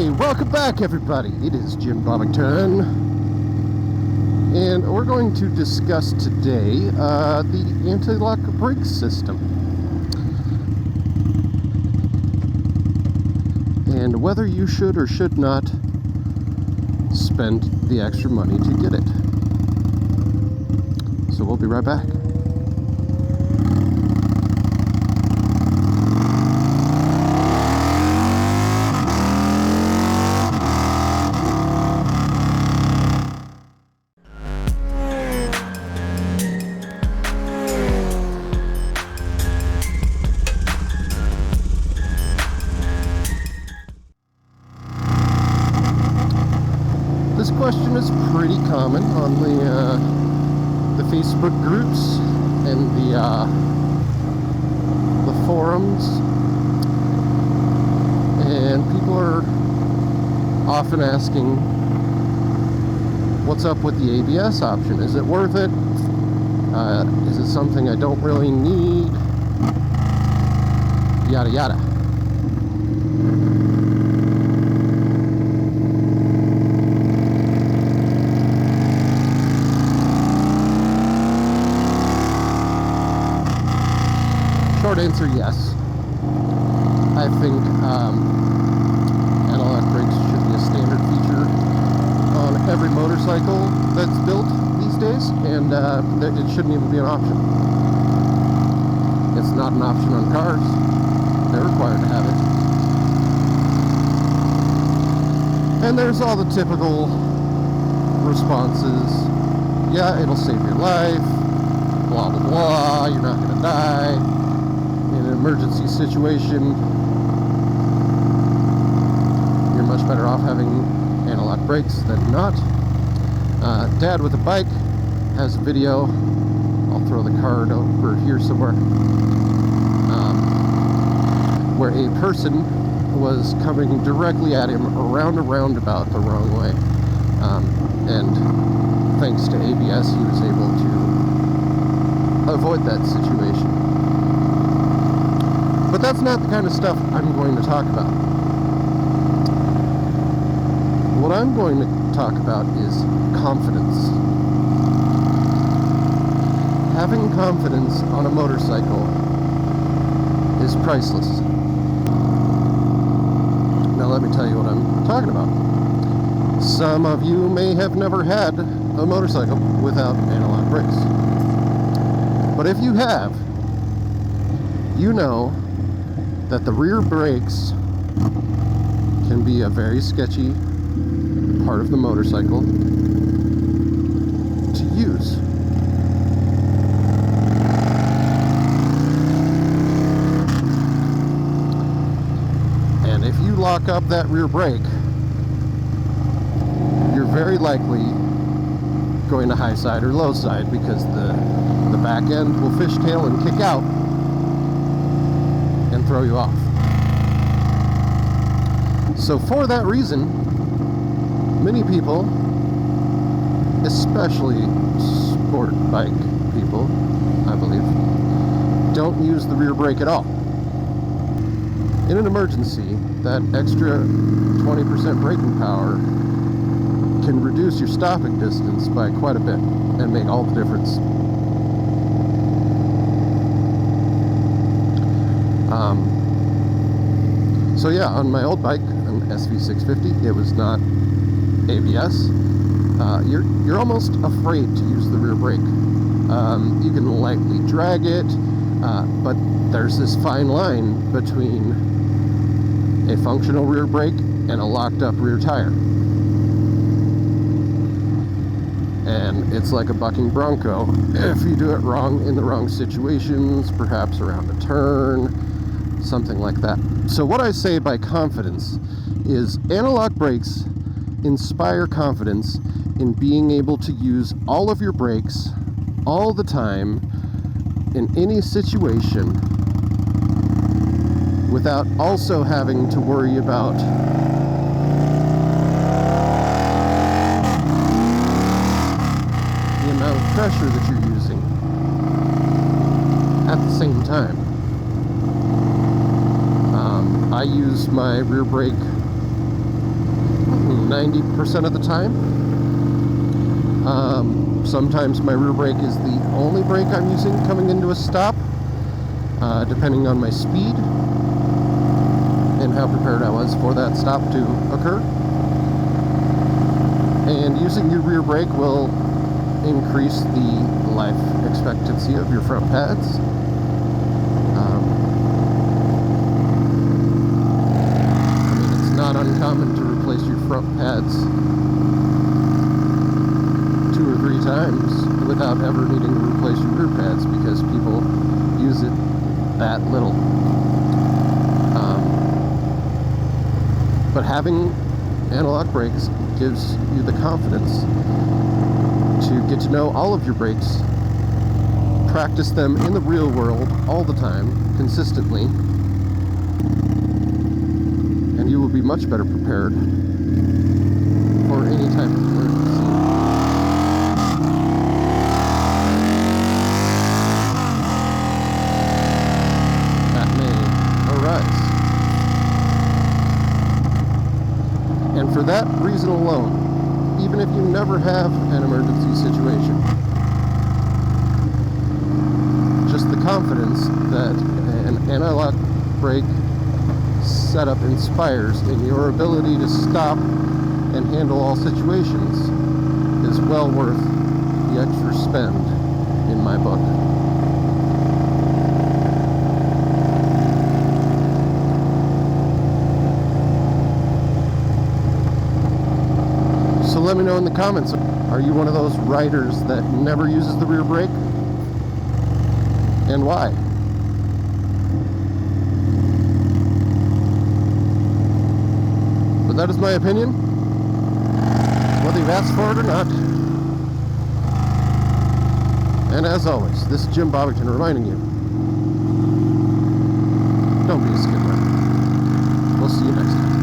Hey, welcome back everybody. It is Jimbobbington, and we're going to discuss today the anti-lock brake system and whether you should or should not spend the extra money to get it. So we'll be right back. This question is pretty common on the Facebook groups and the forums, and people are often asking, what's up with the ABS option? Is it worth it? Is it something I don't really need? Yada yada. Short answer, yes. I think analog brakes should be a standard feature on every motorcycle that's built these days, and it shouldn't even be an option. It's not an option on cars. They're required to have it. And there's all the typical responses. Yeah, it'll save your life. Blah, blah, blah. You're not going to die. In an emergency situation, you're much better off having analog brakes than not. Dad with a bike has a video. I'll throw the card over here somewhere, where a person was coming directly at him around a roundabout the wrong way, and thanks to ABS he was able to avoid that situation. But that's not the kind of stuff I'm going to talk about. What I'm going to talk about is confidence. Having confidence on a motorcycle is priceless. Now let me tell you what I'm talking about. Some of you may have never had a motorcycle without analog brakes. But if you have, you know that the rear brakes can be a very sketchy part of the motorcycle to use. And if you lock up that rear brake, you're very likely going to high side or low side, because the back end will fishtail and kick out and throw you off. So for that reason, many people, especially sport bike people, I believe, don't use the rear brake at all. In an emergency, that extra 20% braking power can reduce your stopping distance by quite a bit and make all the difference. So yeah, on my old bike, an SV650, it was not ABS. You're almost afraid to use the rear brake. You can lightly drag it, but there's this fine line between a functional rear brake and a locked up rear tire. And it's like a bucking bronco. If you do it wrong in the wrong situations, perhaps around a turn, something like that. So what I say by confidence is analog brakes inspire confidence in being able to use all of your brakes all the time in any situation without also having to worry about the amount of pressure that you're using at the same time. I use my rear brake 90% of the time. Sometimes my rear brake is the only brake I'm using coming into a stop, depending on my speed and how prepared I was for that stop to occur. And using your rear brake will increase the life expectancy of your front pads. I mean, it's not uncommon to replace your front pads 2 or 3 times without ever needing to replace your rear pads because people use it that little. But having analog brakes gives you the confidence to get to know all of your brakes, practice them in the real world all the time, consistently, and you will be much better prepared for any type of emergency. That may arise. And for that reason alone, even if you never have an emergency situation, just the confidence that an analog brake setup inspires in your ability to stop and handle all situations is well worth the extra spend in my book. So let me know in the comments, are you one of those riders that never uses the rear brake? And why? But that is my opinion, whether you've asked for it or not. And as always, this is Jimbobbington reminding you, don't be a skipper. We'll see you next time.